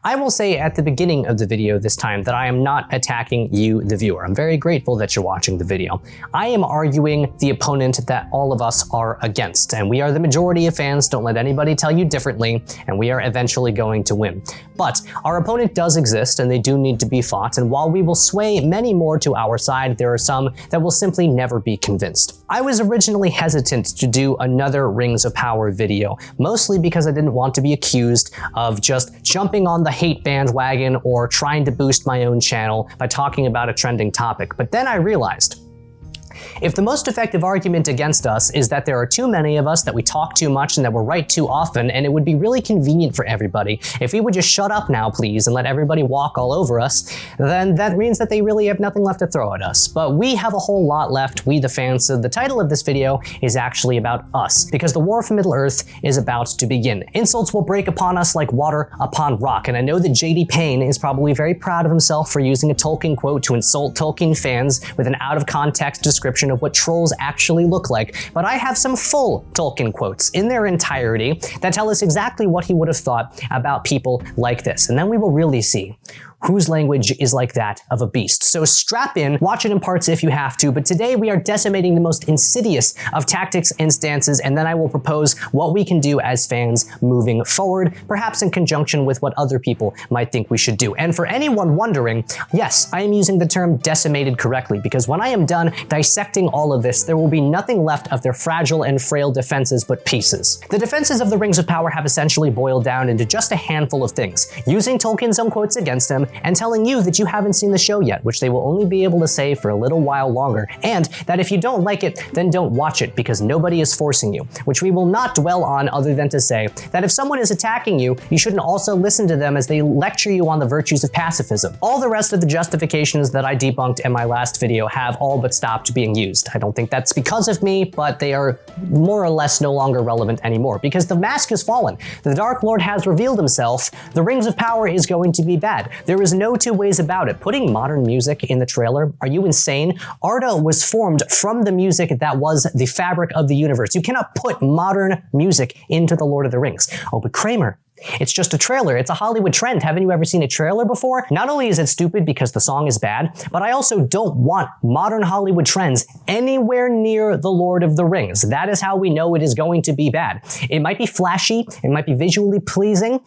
I will say at the beginning of the video this time that I am not attacking you, the viewer. I'm very grateful that you're watching the video. I am arguing the opponent that all of us are against, and we are the majority of fans. Don't let anybody tell you differently, and we are eventually going to win. But our opponent does exist, and they do need to be fought, and while we will sway many more to our side, there are some that will simply never be convinced. I was originally hesitant to do another Rings of Power video, mostly because I didn't want to be accused of just jumping on the hate bandwagon or trying to boost my own channel by talking about a trending topic. But then I realized, if the most effective argument against us is that there are too many of us, that we talk too much, and that we're right too often, and it would be really convenient for everybody if we would just shut up now, please, and let everybody walk all over us, then that means that they really have nothing left to throw at us. But we have a whole lot left, we the fans, so the title of this video is actually about us, because the War for Middle-earth is about to begin. Insults will break upon us like water upon rock, and I know that JD Payne is probably very proud of himself for using a Tolkien quote to insult Tolkien fans with an out-of-context description of what trolls actually look like, but I have some full Tolkien quotes in their entirety that tell us exactly what he would have thought about people like this, and then we will really see whose language is like that of a beast. So strap in, watch it in parts if you have to, but today we are decimating the most insidious of tactics and stances, and then I will propose what we can do as fans moving forward, perhaps in conjunction with what other people might think we should do. And for anyone wondering, yes, I am using the term decimated correctly, because when I am done dissecting all of this, there will be nothing left of their fragile and frail defenses but pieces. The defenses of the Rings of Power have essentially boiled down into just a handful of things: using Tolkien's own quotes against him, and telling you that you haven't seen the show yet, which they will only be able to say for a little while longer, and that if you don't like it, then don't watch it, because nobody is forcing you, which we will not dwell on other than to say that if someone is attacking you, you shouldn't also listen to them as they lecture you on the virtues of pacifism. All the rest of the justifications that I debunked in my last video have all but stopped being used. I don't think that's because of me, but they are more or less no longer relevant anymore, because the mask has fallen. The Dark Lord has revealed himself. The Rings of Power is going to be bad. There is no two ways about it. Putting modern music in the trailer? Are you insane? Arda was formed from the music that was the fabric of the universe. You cannot put modern music into The Lord of the Rings. Oh, but Kramer, it's just a trailer. It's a Hollywood trend. Haven't you ever seen a trailer before? Not only is it stupid because the song is bad, but I also don't want modern Hollywood trends anywhere near The Lord of the Rings. That is how we know it is going to be bad. It might be flashy, it might be visually pleasing,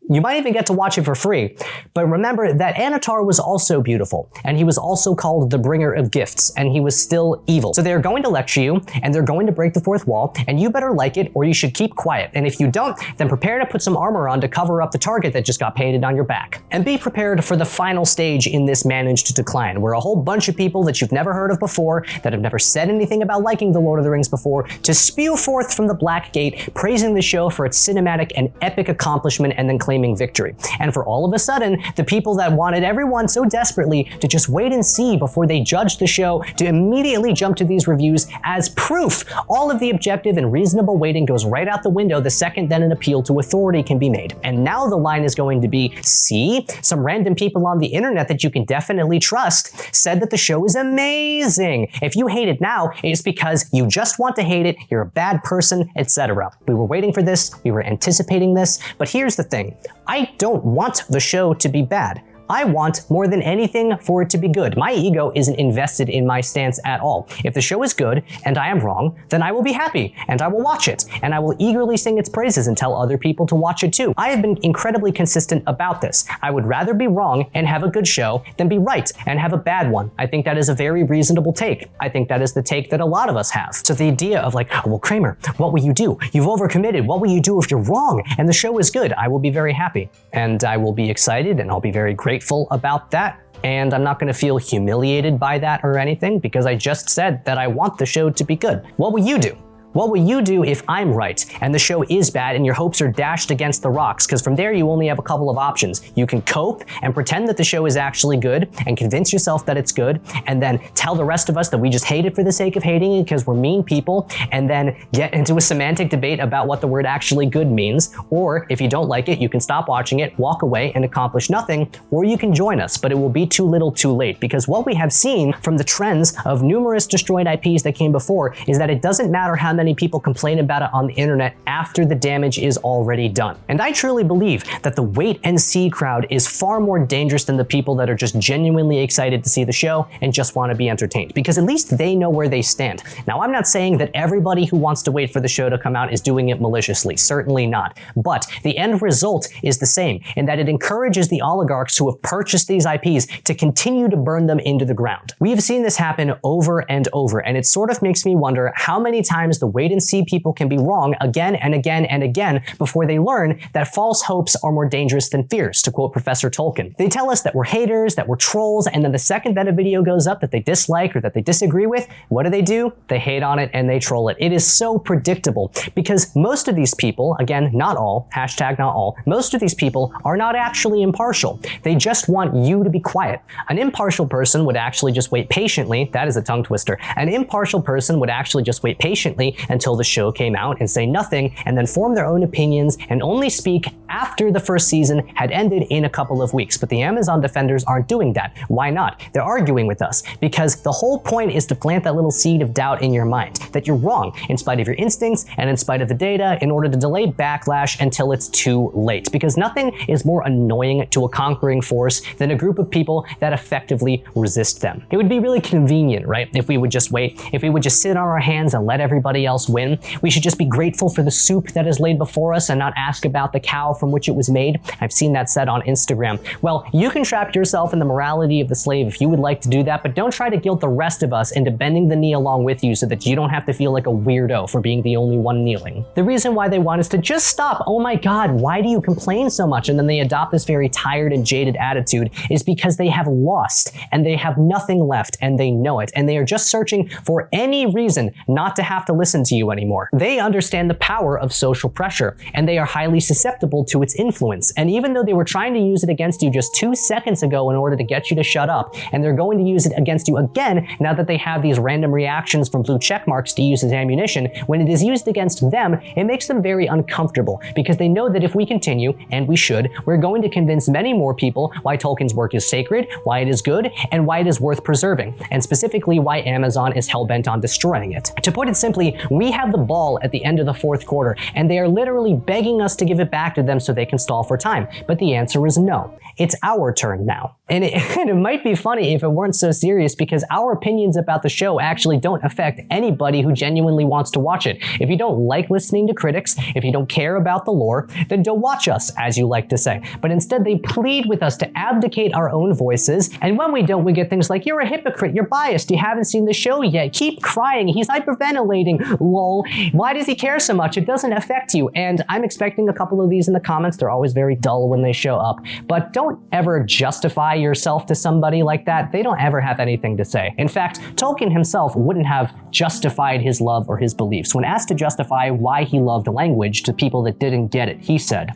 you might even get to watch it for free. But remember that Anatar was also beautiful, and he was also called the bringer of gifts, and he was still evil. So they're going to lecture you, and they're going to break the fourth wall, and you better like it or you should keep quiet. And if you don't, then prepare to put some armor on to cover up the target that just got painted on your back. And be prepared for the final stage in this managed decline, where a whole bunch of people that you've never heard of before, that have never said anything about liking The Lord of the Rings before, to spew forth from the Black Gate, praising the show for its cinematic and epic accomplishment, and then claiming victory. And for all of a sudden, the people that wanted everyone so desperately to just wait and see before they judged the show, to immediately jump to these reviews as proof. All of the objective and reasonable waiting goes right out the window the second then an appeal to authority can be made. And now the line is going to be, see, some random people on the internet that you can definitely trust said that the show is amazing. If you hate it now, it's because you just want to hate it, you're a bad person, etc. We were waiting for this, we were anticipating this, but here's the thing. I don't want the show to be bad. I want more than anything for it to be good. My ego isn't invested in my stance at all. If the show is good and I am wrong, then I will be happy and I will watch it and I will eagerly sing its praises and tell other people to watch it too. I have been incredibly consistent about this. I would rather be wrong and have a good show than be right and have a bad one. I think that is a very reasonable take. I think that is the take that a lot of us have. So the idea of like, oh, well, Kramer, what will you do? You've overcommitted. What will you do if you're wrong and the show is good? I will be very happy and I will be excited and I'll be very grateful about that, and I'm not going to feel humiliated by that or anything, because I just said that I want the show to be good. What will you do? What will you do if I'm right and the show is bad and your hopes are dashed against the rocks? Because from there you only have a couple of options. You can cope and pretend that the show is actually good and convince yourself that it's good, and then tell the rest of us that we just hate it for the sake of hating it because we're mean people, and then get into a semantic debate about what the word actually good means. Or if you don't like it, you can stop watching it, walk away and accomplish nothing, or you can join us, but it will be too little too late, because what we have seen from the trends of numerous destroyed IPs that came before is that it doesn't matter how many many people complain about it on the internet after the damage is already done. And I truly believe that the wait and see crowd is far more dangerous than the people that are just genuinely excited to see the show and just want to be entertained, because at least they know where they stand. Now, I'm not saying that everybody who wants to wait for the show to come out is doing it maliciously, certainly not. But the end result is the same, in that it encourages the oligarchs who have purchased these IPs to continue to burn them into the ground. We have seen this happen over and over, and it sort of makes me wonder how many times the wait and see people can be wrong again and again and again before they learn that false hopes are more dangerous than fears, to quote Professor Tolkien. They tell us that we're haters, that we're trolls, and then the second that a video goes up that they dislike or that they disagree with, what do? They hate on it and they troll it. It is so predictable, because most of these people, again, not all, hashtag not all, most of these people are not actually impartial. They just want you to be quiet. An impartial person would actually just wait patiently, that is a tongue twister, an impartial person would actually just wait patiently until the show came out and say nothing, and then form their own opinions and only speak after the first season had ended in a couple of weeks. But the Amazon defenders aren't doing that. Why not? They're arguing with us, because the whole point is to plant that little seed of doubt in your mind, that you're wrong in spite of your instincts and in spite of the data, in order to delay backlash until it's too late. Because nothing is more annoying to a conquering force than a group of people that effectively resist them. It would be really convenient, right, if we would just wait, if we would just sit on our hands and let everybody else win. We should just be grateful for the soup that is laid before us and not ask about the cow from which it was made. I've seen that said on Instagram. Well, you can trap yourself in the morality of the slave if you would like to do that, but don't try to guilt the rest of us into bending the knee along with you so that you don't have to feel like a weirdo for being the only one kneeling. The reason why they want us to just stop, oh my god, why do you complain so much? And then they adopt this very tired and jaded attitude is because they have lost and they have nothing left and they know it, and they are just searching for any reason not to have to listen to you anymore. They understand the power of social pressure and they are highly susceptible to its influence. And even though they were trying to use it against you just 2 seconds ago in order to get you to shut up, and they're going to use it against you again now that they have these random reactions from blue check marks to use as ammunition, when it is used against them, it makes them very uncomfortable, because they know that if we continue, and we should, we're going to convince many more people why Tolkien's work is sacred, why it is good, and why it is worth preserving, and specifically why Amazon is hell-bent on destroying it. To put it simply, we have the ball at the end of the 4th quarter, and they are literally begging us to give it back to them so they can stall for time. But the answer is no. It's our turn now. And it might be funny if it weren't so serious, because our opinions about the show actually don't affect anybody who genuinely wants to watch it. If you don't like listening to critics, if you don't care about the lore, then don't watch us, as you like to say. But instead they plead with us to abdicate our own voices, and when we don't, we get things like, you're a hypocrite, you're biased, you haven't seen the show yet, keep crying, he's hyperventilating, lol, why does he care so much? It doesn't affect you. And I'm expecting a couple of these in the comments. They're always very dull when they show up. But don't ever justify yourself to somebody like that. They don't ever have anything to say. In fact, Tolkien himself wouldn't have justified his love or his beliefs. When asked to justify why he loved language to people that didn't get it, he said,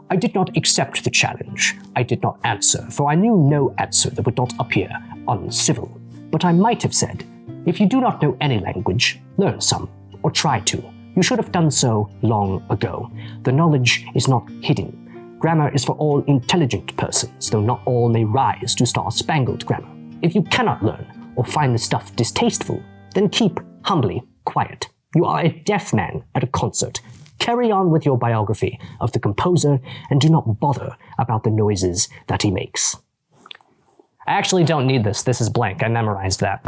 "I did not accept the challenge. I did not answer, for I knew no answer that would not appear uncivil. But I might have said, if you do not know any language, learn some, or try to. You should have done so long ago. The knowledge is not hidden. Grammar is for all intelligent persons, though not all may rise to star-spangled grammar. If you cannot learn, or find the stuff distasteful, then keep humbly quiet. You are a deaf man at a concert. Carry on with your biography of the composer, and do not bother about the noises that he makes." I actually don't need this. This is blank. I memorized that.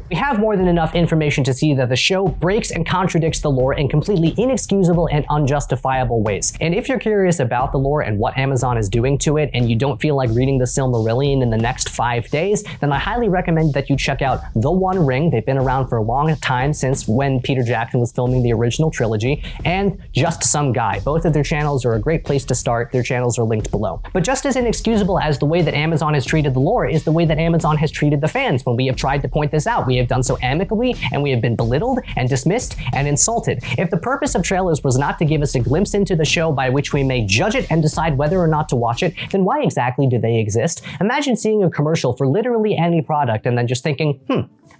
We have more than enough information to see that the show breaks and contradicts the lore in completely inexcusable and unjustifiable ways. And if you're curious about the lore and what Amazon is doing to it, and you don't feel like reading the Silmarillion in the next 5 days, then I highly recommend that you check out The One Ring. They've been around for a long time, since when Peter Jackson was filming the original trilogy, and Just Some Guy. Both of their channels are a great place to start. Their channels are linked below. But just as inexcusable as the way that Amazon has treated the lore is the way that Amazon has treated the fans when we have tried to point this out. We have done so amicably, and we have been belittled and dismissed and insulted. If the purpose of trailers was not to give us a glimpse into the show by which we may judge it and decide whether or not to watch it, then why exactly do they exist? Imagine seeing a commercial for literally any product and then just thinking,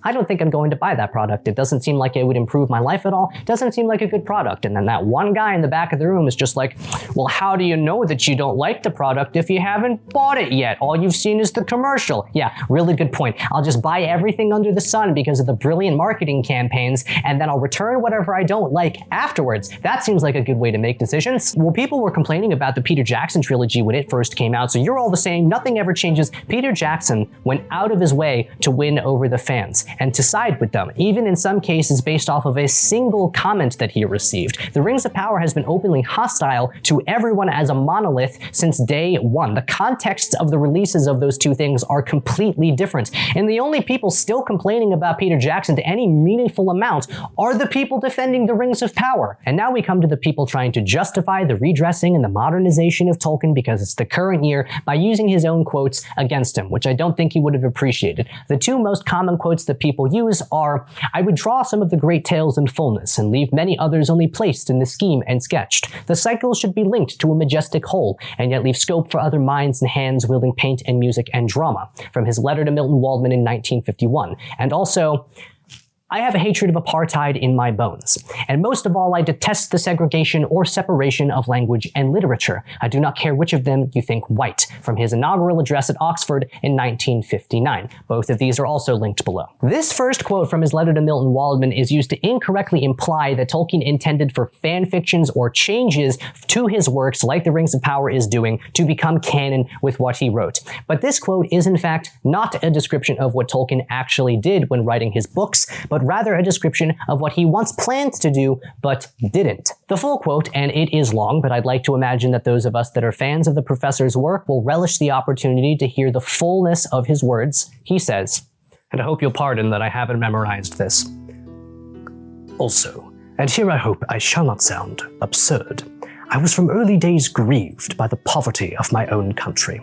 I don't think I'm going to buy that product. It doesn't seem like it would improve my life at all. It doesn't seem like a good product. And then that one guy in the back of the room is just like, well, how do you know that you don't like the product if you haven't bought it yet? All you've seen is the commercial. Yeah, really good point. I'll just buy everything under the sun done because of the brilliant marketing campaigns, and then I'll return whatever I don't like afterwards. That seems like a good way to make decisions. Well, people were complaining about the Peter Jackson trilogy when it first came out, so you're all the same, nothing ever changes. Peter Jackson went out of his way to win over the fans and to side with them, even in some cases based off of a single comment that he received. The Rings of Power has been openly hostile to everyone as a monolith since day one. The contexts of the releases of those two things are completely different, and the only people still complaining about Peter Jackson to any meaningful amount are the people defending the Rings of Power. And now we come to the people trying to justify the redressing and the modernization of Tolkien because it's the current year by using his own quotes against him, which I don't think he would have appreciated. The two most common quotes that people use are, "I would draw some of the great tales in fullness and leave many others only placed in the scheme and sketched. The cycles should be linked to a majestic whole, and yet leave scope for other minds and hands wielding paint and music and drama," from his letter to Milton Waldman in 1951. And also, "I have a hatred of apartheid in my bones. And most of all, I detest the segregation or separation of language and literature. I do not care which of them you think white," from his inaugural address at Oxford in 1959. Both of these are also linked below. This first quote from his letter to Milton Waldman is used to incorrectly imply that Tolkien intended for fan fictions or changes to his works, like The Rings of Power is doing, to become canon with what he wrote. But this quote is in fact not a description of what Tolkien actually did when writing his books, but rather a description of what he once planned to do, but didn't. The full quote, and it is long, but I'd like to imagine that those of us that are fans of the professor's work will relish the opportunity to hear the fullness of his words. He says, and I hope you'll pardon that I haven't memorized this. "Also, and here I hope I shall not sound absurd, I was from early days grieved by the poverty of my own country.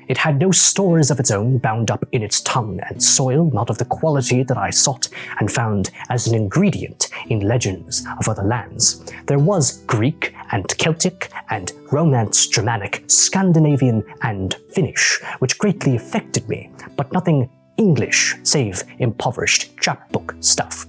It had no stores of its own bound up in its tongue and soil, not of the quality that I sought and found as an ingredient in legends of other lands. There was Greek and Celtic and Romance Germanic, Scandinavian and Finnish, which greatly affected me, but nothing English, save impoverished chapbook stuff.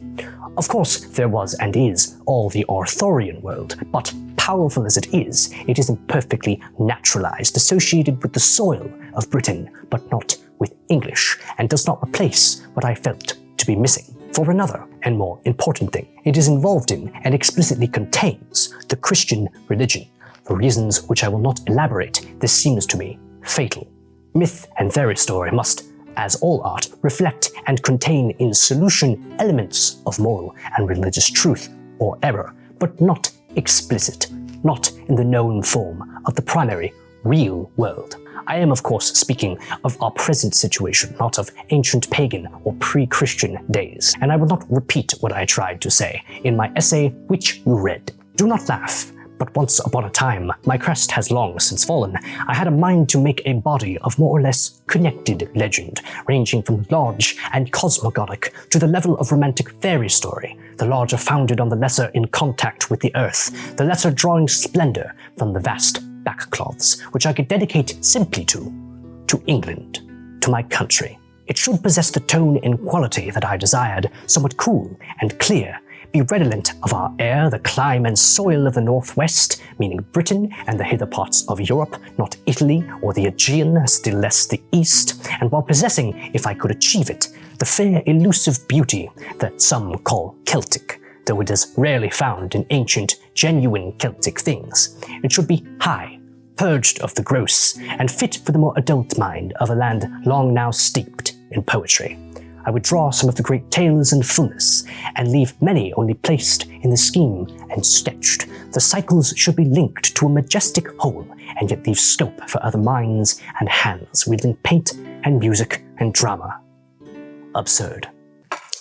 Of course, there was and is all the Arthurian world, but powerful as it is imperfectly naturalized, associated with the soil of Britain, but not with English, and does not replace what I felt to be missing. For another and more important thing, it is involved in and explicitly contains the Christian religion. For reasons which I will not elaborate, this seems to me fatal. Myth and fairy story must, as all art, reflect and contain in solution elements of moral and religious truth or error, but not explicit, not in the known form of the primary, real world. I am of course speaking of our present situation, not of ancient pagan or pre-Christian days, and I will not repeat what I tried to say in my essay which you read. Do not laugh. But once upon a time, my crest has long since fallen. I had a mind to make a body of more or less connected legend, ranging from large and cosmogonic to the level of romantic fairy story, the larger founded on the lesser in contact with the earth, the lesser drawing splendor from the vast backcloths, which I could dedicate simply to England, to my country. It should possess the tone and quality that I desired, somewhat cool and clear, be redolent of our air, the clime and soil of the northwest, meaning Britain and the hither parts of Europe, not Italy or the Aegean, still less the East, and while possessing, if I could achieve it, the fair elusive beauty that some call Celtic, though it is rarely found in ancient, genuine Celtic things. It should be high, purged of the gross, and fit for the more adult mind of a land long now steeped in poetry. I would draw some of the great tales in fullness, and leave many only placed in the scheme and sketched. The cycles should be linked to a majestic whole, and yet leave scope for other minds and hands wielding paint and music and drama. Absurd.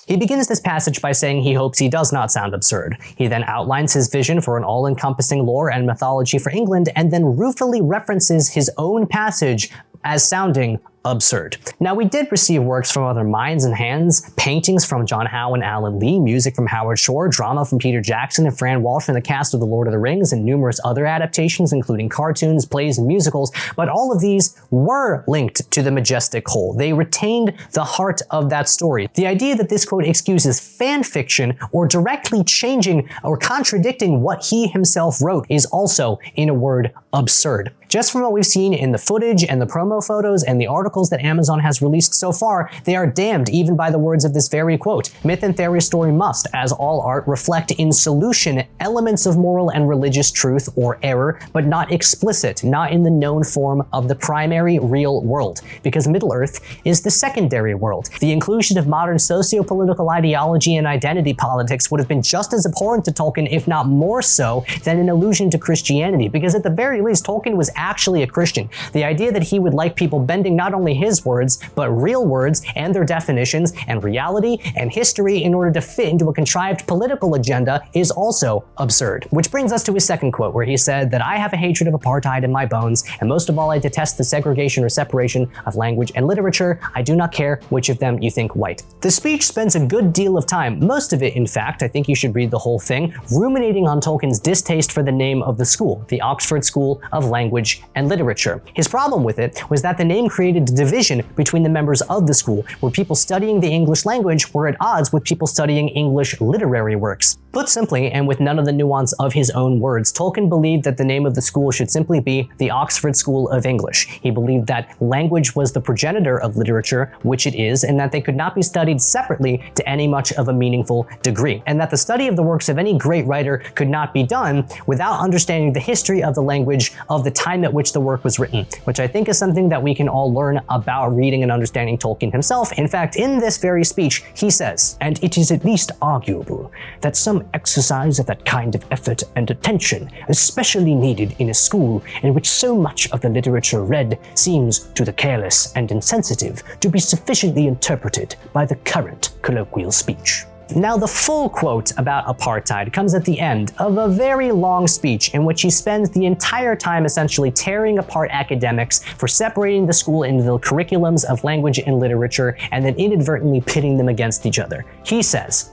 He begins this passage by saying he hopes he does not sound absurd. He then outlines his vision for an all-encompassing lore and mythology for England, and then ruefully references his own passage as sounding absurd. Now, we did receive works from other minds and hands, paintings from John Howe and Alan Lee, music from Howard Shore, drama from Peter Jackson and Fran Walsh and the cast of The Lord of the Rings, and numerous other adaptations, including cartoons, plays, and musicals, but all of these were linked to the majestic whole. They retained the heart of that story. The idea that this quote excuses fan fiction or directly changing or contradicting what he himself wrote is also, in a word, absurd. Just from what we've seen in the footage and the promo photos and the articles that Amazon has released so far, they are damned even by the words of this very quote. Myth and theory story must, as all art, reflect in solution elements of moral and religious truth or error, but not explicit, not in the known form of the primary real world, because Middle-earth is the secondary world. The inclusion of modern socio-political ideology and identity politics would have been just as abhorrent to Tolkien, if not more so, than an allusion to Christianity, because at the very least, Tolkien was actually a Christian. The idea that he would like people bending not only his words, but real words and their definitions and reality and history in order to fit into a contrived political agenda is also absurd. Which brings us to his second quote, where he said that I have a hatred of apartheid in my bones, and most of all I detest the segregation or separation of language and literature. I do not care which of them you think white. The speech spends a good deal of time, most of it in fact, I think you should read the whole thing, ruminating on Tolkien's distaste for the name of the school, the Oxford School of Language and Literature. His problem with it was that the name created a division between the members of the school, where people studying the English language were at odds with people studying English literary works. Put simply, and with none of the nuance of his own words, Tolkien believed that the name of the school should simply be the Oxford School of English. He believed that language was the progenitor of literature, which it is, and that they could not be studied separately to any much of a meaningful degree, and that the study of the works of any great writer could not be done without understanding the history of the language of the time at which the work was written, which I think is something that we can all learn about reading and understanding Tolkien himself. In fact, in this very speech, he says, "And it is at least arguable that some exercise of that kind of effort and attention, especially needed in a school in which so much of the literature read seems to the careless and insensitive to be sufficiently interpreted by the current colloquial speech." Now, the full quote about apartheid comes at the end of a very long speech in which he spends the entire time essentially tearing apart academics for separating the school into the curriculums of language and literature and then inadvertently pitting them against each other. He says,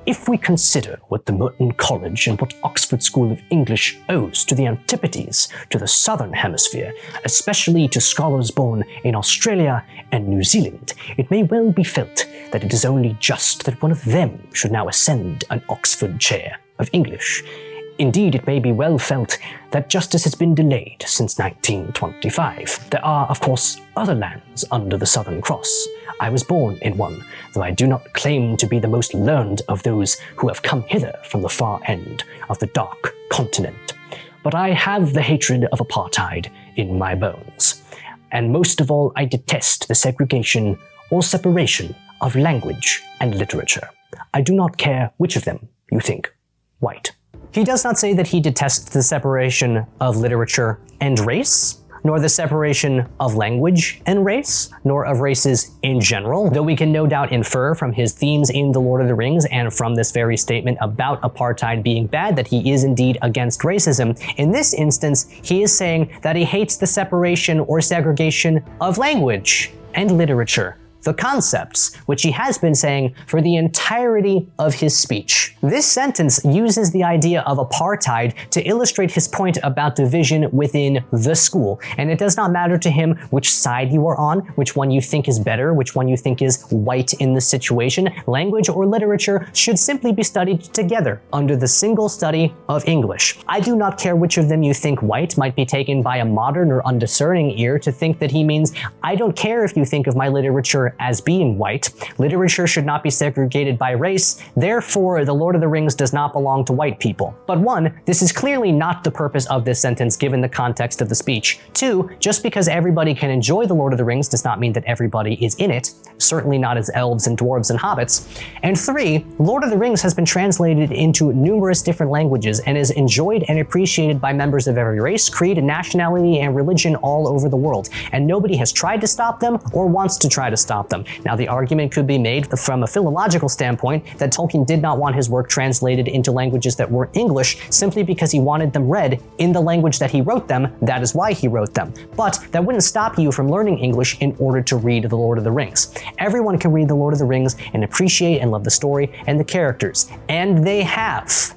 "If we consider what the Merton College and what Oxford School of English owes to the Antipodes, to the Southern Hemisphere, especially to scholars born in Australia and New Zealand, it may well be felt that it is only just that one of them should now ascend an Oxford Chair of English. Indeed, it may be well felt that justice has been delayed since 1925. There are, of course, other lands under the Southern Cross. I was born in one, though I do not claim to be the most learned of those who have come hither from the far end of the dark continent. But I have the hatred of apartheid in my bones. And most of all, I detest the segregation or separation of language and literature. I do not care which of them you think white." He does not say that he detests the separation of literature and race, nor the separation of language and race, nor of races in general, though we can no doubt infer from his themes in The Lord of the Rings and from this very statement about apartheid being bad that he is indeed against racism. In this instance, he is saying that he hates the separation or segregation of language and literature, the concepts, which he has been saying for the entirety of his speech. This sentence uses the idea of apartheid to illustrate his point about division within the school, and it does not matter to him which side you are on, which one you think is better, which one you think is white in the situation. Language or literature should simply be studied together under the single study of English. I do not care which of them you think white might be taken by a modern or undiscerning ear to think that he means, I don't care if you think of my literature as being white. Literature should not be segregated by race, therefore The Lord of the Rings does not belong to white people. But one, this is clearly not the purpose of this sentence given the context of the speech. Two, just because everybody can enjoy The Lord of the Rings does not mean that everybody is in it, certainly not as elves and dwarves and hobbits. And three, Lord of the Rings has been translated into numerous different languages and is enjoyed and appreciated by members of every race, creed, nationality, and religion all over the world, and nobody has tried to stop them or wants to try to stop them. Now, the argument could be made from a philological standpoint that Tolkien did not want his work translated into languages that were English simply because he wanted them read in the language that he wrote them. That is why he wrote them. But that wouldn't stop you from learning English in order to read The Lord of the Rings. Everyone can read The Lord of the Rings and appreciate and love the story and the characters, and they have.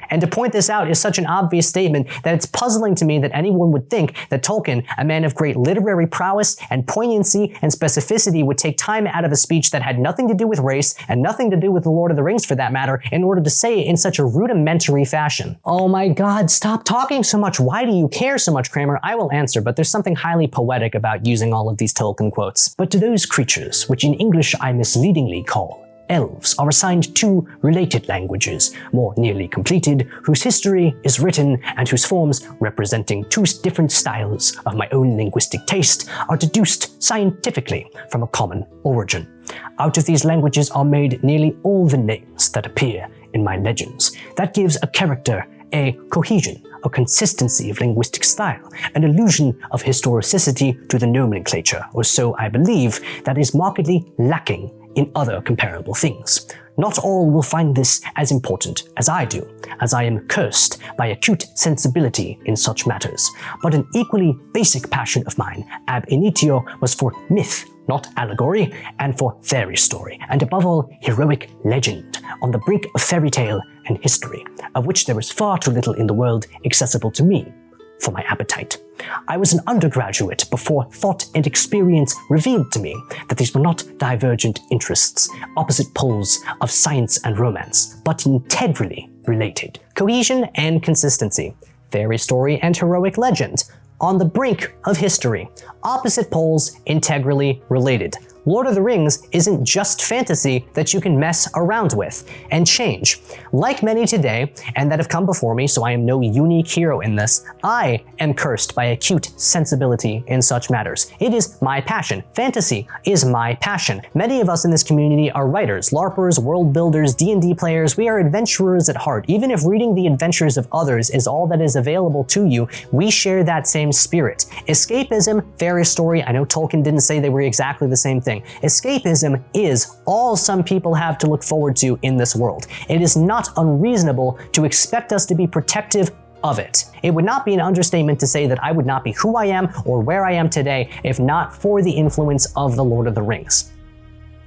And to point this out is such an obvious statement that it's puzzling to me that anyone would think that Tolkien, a man of great literary prowess and poignancy and specificity, would take time out of a speech that had nothing to do with race and nothing to do with The Lord of the Rings for that matter in order to say it in such a rudimentary fashion. Oh my god, stop talking so much. Why do you care so much, Kramer? I will answer, but there's something highly poetic about using all of these Tolkien quotes. But to those creatures, which in English I misleadingly call elves, are assigned two related languages, more nearly completed, whose history is written and whose forms, representing two different styles of my own linguistic taste, are deduced scientifically from a common origin. Out of these languages are made nearly all the names that appear in my legends. That gives a character a cohesion, a consistency of linguistic style, an illusion of historicity to the nomenclature, or so I believe, that is markedly lacking in other comparable things. Not all will find this as important as I do, as I am cursed by acute sensibility in such matters, but an equally basic passion of mine, ab initio, was for myth, not allegory, and for fairy story, and above all, heroic legend, on the brink of fairy tale and history, of which there is far too little in the world accessible to me for my appetite. I was an undergraduate before thought and experience revealed to me that these were not divergent interests, opposite poles of science and romance, but integrally related. Cohesion and consistency, fairy story and heroic legend, on the brink of history, opposite poles integrally related. Lord of the Rings isn't just fantasy that you can mess around with and change. Like many today, and that have come before me, so I am no unique hero in this, I am cursed by acute sensibility in such matters. It is my passion. Fantasy is my passion. Many of us in this community are writers, LARPers, world builders, D&D players. We are adventurers at heart. Even if reading the adventures of others is all that is available to you, we share that same spirit. Escapism, fairy story, I know Tolkien didn't say they were exactly the same thing. Escapism is all some people have to look forward to in this world. It is not unreasonable to expect us to be protective of it. It would not be an understatement to say that I would not be who I am or where I am today if not for the influence of The Lord of the Rings.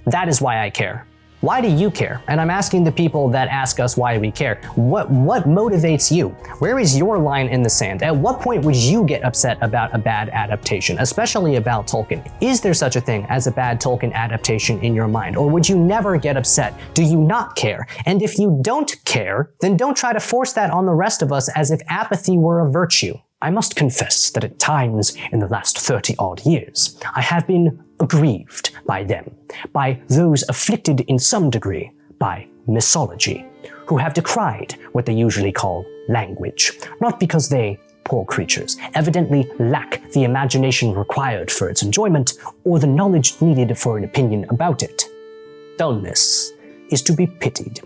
That is why I care. Why do you care? And I'm asking the people that ask us why we care. What motivates you? Where is your line in the sand? At what point would you get upset about a bad adaptation, especially about Tolkien? Is there such a thing as a bad Tolkien adaptation in your mind? Or would you never get upset? Do you not care? And if you don't care, then don't try to force that on the rest of us as if apathy were a virtue. I must confess that at times in the last 30-odd years, I have been aggrieved by them, by those afflicted in some degree by mythology, who have decried what they usually call language, not because they, poor creatures, evidently lack the imagination required for its enjoyment or the knowledge needed for an opinion about it. Dullness is to be pitied.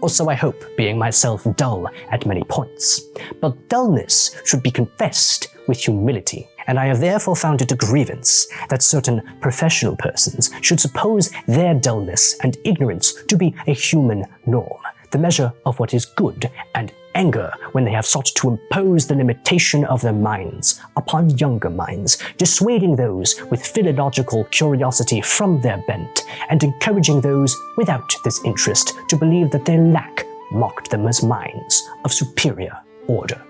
Also, I hope, being myself dull at many points. But dullness should be confessed with humility, and I have therefore found it a grievance that certain professional persons should suppose their dullness and ignorance to be a human norm, the measure of what is good, and anger when they have sought to impose the limitation of their minds upon younger minds, dissuading those with philological curiosity from their bent, and encouraging those without this interest to believe that their lack mocked them as minds of superior order.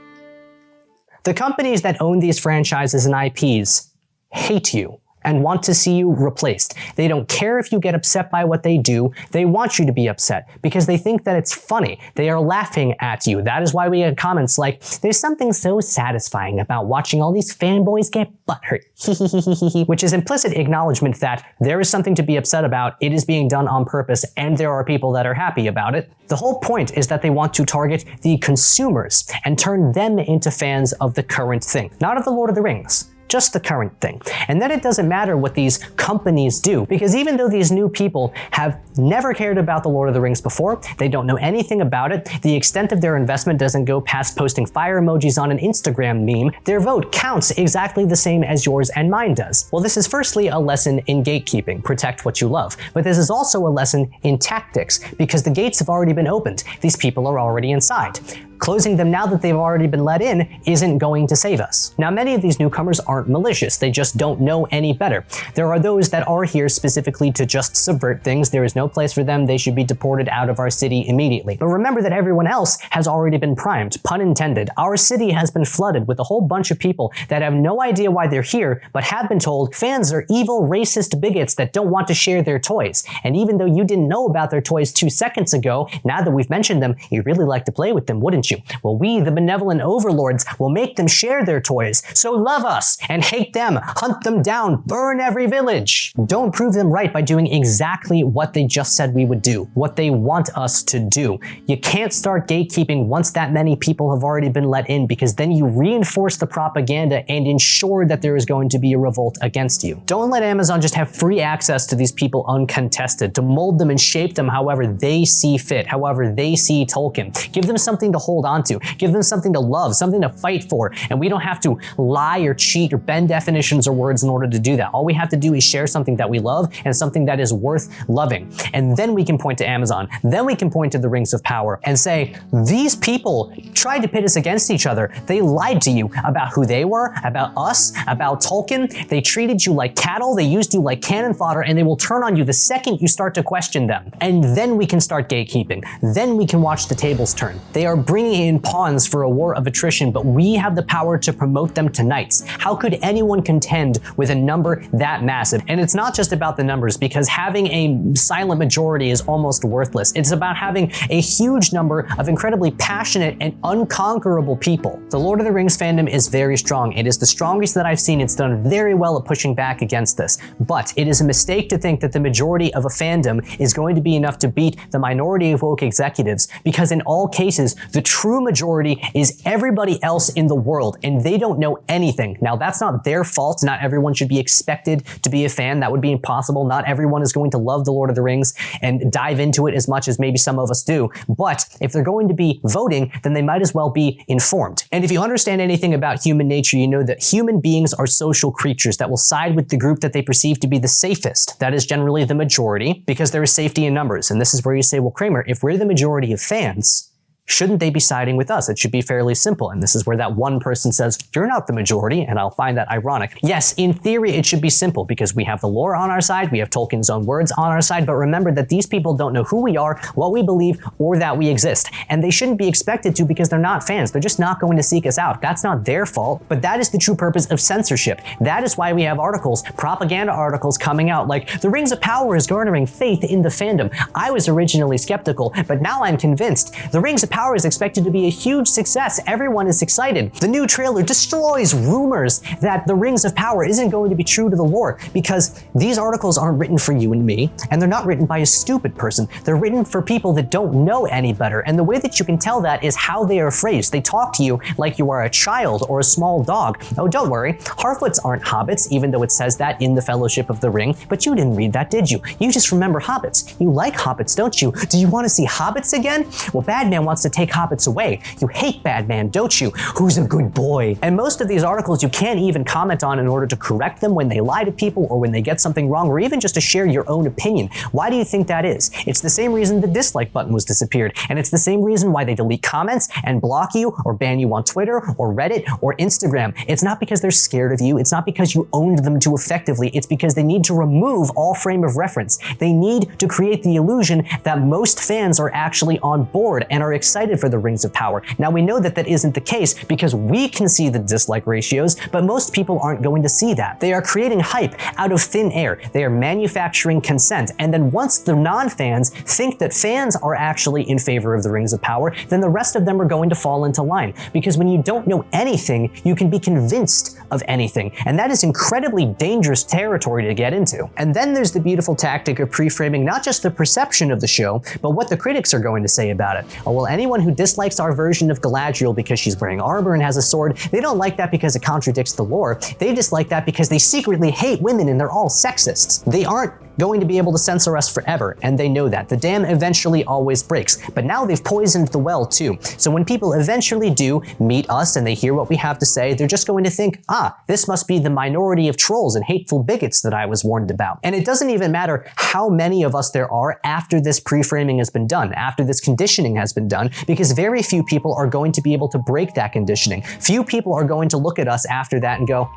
The companies that own these franchises and IPs hate you and want to see you replaced. They don't care if you get upset by what they do. They want you to be upset because they think that it's funny. They are laughing at you. That is why we get comments like, there's something so satisfying about watching all these fanboys get butthurt, which is implicit acknowledgement that there is something to be upset about, it is being done on purpose, and there are people that are happy about it. The whole point is that they want to target the consumers and turn them into fans of the current thing, not of The Lord of the Rings. Just the current thing. And then it doesn't matter what these companies do, because even though these new people have never cared about The Lord of the Rings before, they don't know anything about it, the extent of their investment doesn't go past posting fire emojis on an Instagram meme, their vote counts exactly the same as yours and mine does. Well, this is firstly a lesson in gatekeeping, protect what you love, but this is also a lesson in tactics, because the gates have already been opened. These people are already inside. Closing them now that they've already been let in isn't going to save us. Now, many of these newcomers aren't malicious. They just don't know any better. There are those that are here specifically to just subvert things. There is no place for them. They should be deported out of our city immediately. But remember that everyone else has already been primed, pun intended. Our city has been flooded with a whole bunch of people that have no idea why they're here, but have been told fans are evil, racist bigots that don't want to share their toys. And even though you didn't know about their toys 2 seconds ago, now that we've mentioned them, you'd really like to play with them, wouldn't you? Well, we, the benevolent overlords, will make them share their toys. So love us and hate them, hunt them down, burn every village. Don't prove them right by doing exactly what they just said we would do, what they want us to do. You can't start gatekeeping once that many people have already been let in, because then you reinforce the propaganda and ensure that there is going to be a revolt against you. Don't let Amazon just have free access to these people uncontested, to mold them and shape them however they see fit, however they see Tolkien. Give them something to hold on to, give them something to love, something to fight for, and we don't have to lie or cheat or bend definitions or words in order to do that. All we have to do is share something that we love and something that is worth loving. And then we can point to Amazon, then we can point to the Rings of Power and say, these people tried to pit us against each other. They lied to you about who they were, about us, about Tolkien. They treated you like cattle, they used you like cannon fodder, and they will turn on you the second you start to question them. And then we can start gatekeeping. Then we can watch the tables turn. They are bringing in pawns for a war of attrition, but we have the power to promote them to knights. How could anyone contend with a number that massive? And it's not just about the numbers, because having a silent majority is almost worthless. It's about having a huge number of incredibly passionate and unconquerable people. The Lord of the Rings fandom is very strong. It is the strongest that I've seen. It's done very well at pushing back against this. But it is a mistake to think that the majority of a fandom is going to be enough to beat the minority of woke executives, because in all cases, the true majority is everybody else in the world, and they don't know anything. Now, that's not their fault. Not everyone should be expected to be a fan. That would be impossible. Not everyone is going to love The Lord of the Rings and dive into it as much as maybe some of us do. But if they're going to be voting, then they might as well be informed. And if you understand anything about human nature, you know that human beings are social creatures that will side with the group that they perceive to be the safest. That is generally the majority, because there is safety in numbers. And this is where you say, well, Kramer, if we're the majority of fans, shouldn't they be siding with us? It should be fairly simple. And this is where that one person says, you're not the majority, and I'll find that ironic. Yes, in theory, it should be simple, because we have the lore on our side, we have Tolkien's own words on our side, but remember that these people don't know who we are, what we believe, or that we exist. And they shouldn't be expected to, because they're not fans. They're just not going to seek us out. That's not their fault, but that is the true purpose of censorship. That is why we have articles, propaganda articles coming out like, the Rings of Power is garnering faith in the fandom. I was originally skeptical, but now I'm convinced. The Rings of Power is expected to be a huge success. Everyone is excited. The new trailer destroys rumors that the Rings of Power isn't going to be true to the lore, because these articles aren't written for you and me, and they're not written by a stupid person. They're written for people that don't know any better, and the way that you can tell that is how they are phrased. They talk to you like you are a child or a small dog. Oh, don't worry, Harfoots aren't hobbits, even though it says that in the Fellowship of the Ring, but you didn't read that, did you? You just remember hobbits. You like hobbits, don't you? Do you want to see hobbits again? Well, Badman wants to take hobbits away. You hate Badman, don't you? Who's a good boy? And most of these articles you can't even comment on in order to correct them when they lie to people or when they get something wrong, or even just to share your own opinion. Why do you think that is? It's the same reason the dislike button was disappeared, and it's the same reason why they delete comments and block you or ban you on Twitter or Reddit or Instagram. It's not because they're scared of you. It's not because you owned them too effectively. It's because they need to remove all frame of reference. They need to create the illusion that most fans are actually on board and are excited for the Rings of Power. Now, we know that that isn't the case because we can see the dislike ratios, but most people aren't going to see that. They are creating hype out of thin air. They are manufacturing consent. And then once the non-fans think that fans are actually in favor of the Rings of Power, then the rest of them are going to fall into line. Because when you don't know anything, you can be convinced of anything. And that is incredibly dangerous territory to get into. And then there's the beautiful tactic of pre-framing not just the perception of the show, but what the critics are going to say about it. Oh, well, anyone who dislikes our version of Galadriel because she's wearing armor and has a sword, they don't like that because it contradicts the lore. They dislike that because they secretly hate women and they're all sexists. They aren't going to be able to censor us forever, and they know that. The dam eventually always breaks, but now they've poisoned the well too. So when people eventually do meet us and they hear what we have to say, they're just going to think, this must be the minority of trolls and hateful bigots that I was warned about. And it doesn't even matter how many of us there are after this pre-framing has been done, after this conditioning has been done, because very few people are going to be able to break that conditioning. Few people are going to look at us after that and go,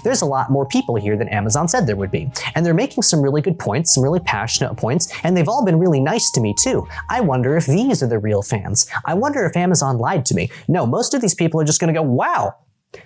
there's a lot more people here than Amazon said there would be. And they're making some really good points, some really passionate points, and they've all been really nice to me too. I wonder if these are the real fans. I wonder if Amazon lied to me. No, most of these people are just gonna go, wow,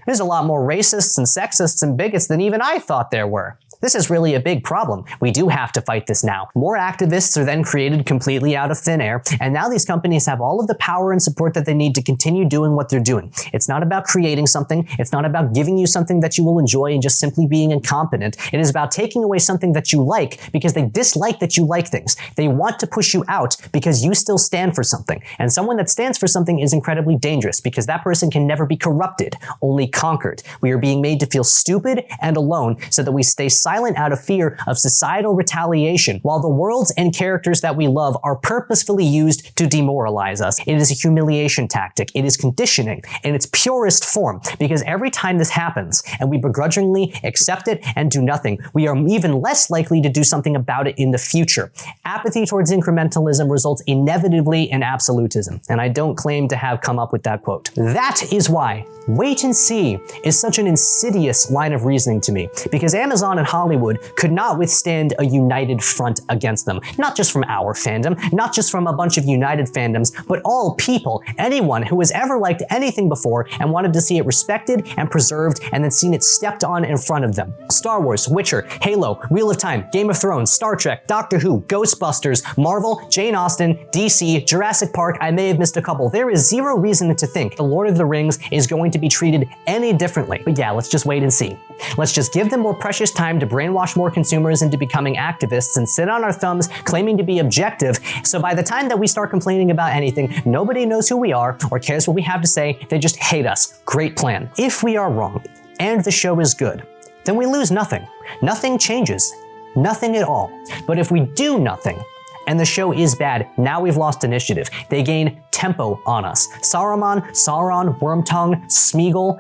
there's a lot more racists and sexists and bigots than even I thought there were. This is really a big problem. We do have to fight this now. More activists are then created completely out of thin air, and now these companies have all of the power and support that they need to continue doing what they're doing. It's not about creating something. It's not about giving you something that you will enjoy and just simply being incompetent. It is about taking away something that you like because they dislike that you like things. They want to push you out because you still stand for something. And someone that stands for something is incredibly dangerous because that person can never be corrupted, only conquered. We are being made to feel stupid and alone so that we stay silent out of fear of societal retaliation, while the worlds and characters that we love are purposefully used to demoralize us. It is a humiliation tactic. It is conditioning in its purest form, because every time this happens and we begrudgingly accept it and do nothing, we are even less likely to do something about it in the future. Apathy towards incrementalism results inevitably in absolutism, and I don't claim to have come up with that quote. That is why wait and see is such an insidious line of reasoning to me, because Amazon and Hollywood could not withstand a united front against them. Not just from our fandom, not just from a bunch of united fandoms, but all people, anyone who has ever liked anything before and wanted to see it respected and preserved and then seen it stepped on in front of them. Star Wars, Witcher, Halo, Wheel of Time, Game of Thrones, Star Trek, Doctor Who, Ghostbusters, Marvel, Jane Austen, DC, Jurassic Park, I may have missed a couple. There is zero reason to think The Lord of the Rings is going to be treated any differently. But yeah, let's just wait and see. Let's just give them more precious time to brainwash more consumers into becoming activists and sit on our thumbs claiming to be objective, so by the time that we start complaining about anything, nobody knows who we are or cares what we have to say. They just hate us. Great plan. If we are wrong and the show is good, then we lose nothing. Nothing changes. Nothing at all. But if we do nothing and the show is bad, now we've lost initiative. They gain tempo on us. Saruman, Sauron, Wormtongue, Smeagol,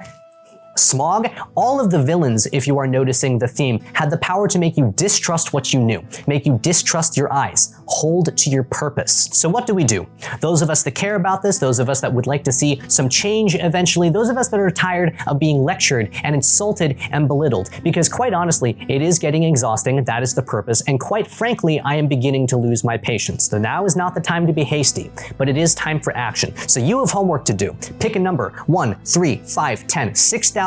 Smog, all of the villains, if you are noticing the theme, had the power to make you distrust what you knew, make you distrust your eyes, hold to your purpose. So what do? Those of us that care about this, those of us that would like to see some change eventually, those of us that are tired of being lectured and insulted and belittled, because quite honestly, it is getting exhausting, that is the purpose, and quite frankly, I am beginning to lose my patience. So now is not the time to be hasty, but it is time for action. So you have homework to do. Pick a number, 1, 3, 5, 10, 6,000,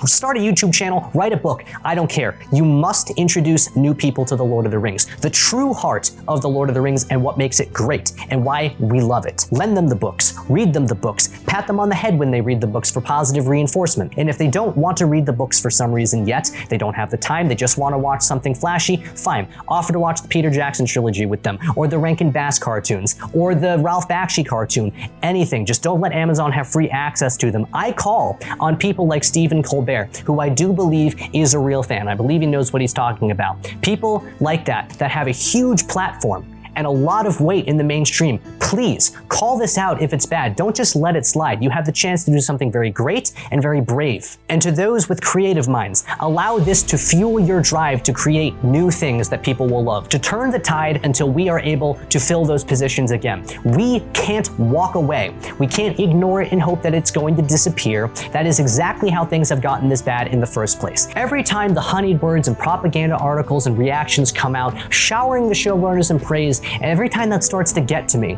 start a YouTube channel, write a book, I don't care. You must introduce new people to The Lord of the Rings, the true heart of The Lord of the Rings and what makes it great and why we love it. Lend them the books, read them the books, pat them on the head when they read the books for positive reinforcement. And if they don't want to read the books for some reason yet, they don't have the time, they just want to watch something flashy, fine. Offer to watch the Peter Jackson trilogy with them, or the Rankin Bass cartoons, or the Ralph Bakshi cartoon, anything. Just don't let Amazon have free access to them. I call on people like Stephen Colbert, who I do believe is a real fan. I believe he knows what he's talking about. People like that have a huge platform and a lot of weight in the mainstream. Please call this out if it's bad. Don't just let it slide. You have the chance to do something very great and very brave. And to those with creative minds, allow this to fuel your drive to create new things that people will love, to turn the tide until we are able to fill those positions again. We can't walk away. We can't ignore it and hope that it's going to disappear. That is exactly how things have gotten this bad in the first place. Every time the honeyed words and propaganda articles and reactions come out, showering the showrunners in praise, every time that starts to get to me,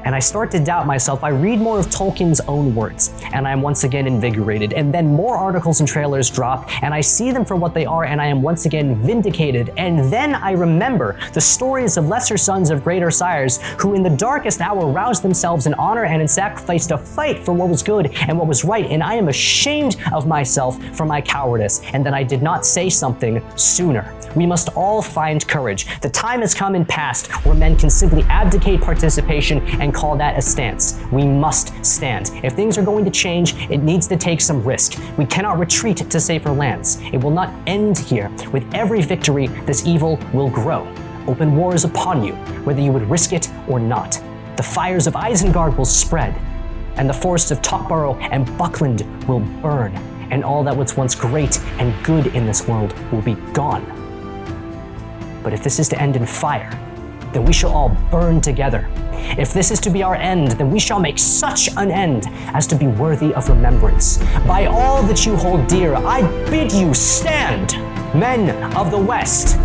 and I start to doubt myself, I read more of Tolkien's own words, and I am once again invigorated. And then more articles and trailers drop, and I see them for what they are, and I am once again vindicated. And then I remember the stories of lesser sons of greater sires who in the darkest hour roused themselves in honor and in sacrifice to fight for what was good and what was right. And I am ashamed of myself for my cowardice, and that I did not say something sooner. We must all find courage. The time has come and passed where men can simply abdicate participation and can call that a stance. We must stand. If things are going to change, it needs to take some risk. We cannot retreat to safer lands. It will not end here. With every victory, this evil will grow. Open war is upon you, whether you would risk it or not. The fires of Isengard will spread, and the forests of Topborough and Buckland will burn, and all that was once great and good in this world will be gone. But if this is to end in fire, then we shall all burn together. If this is to be our end, then we shall make such an end as to be worthy of remembrance. By all that you hold dear, I bid you stand, men of the West.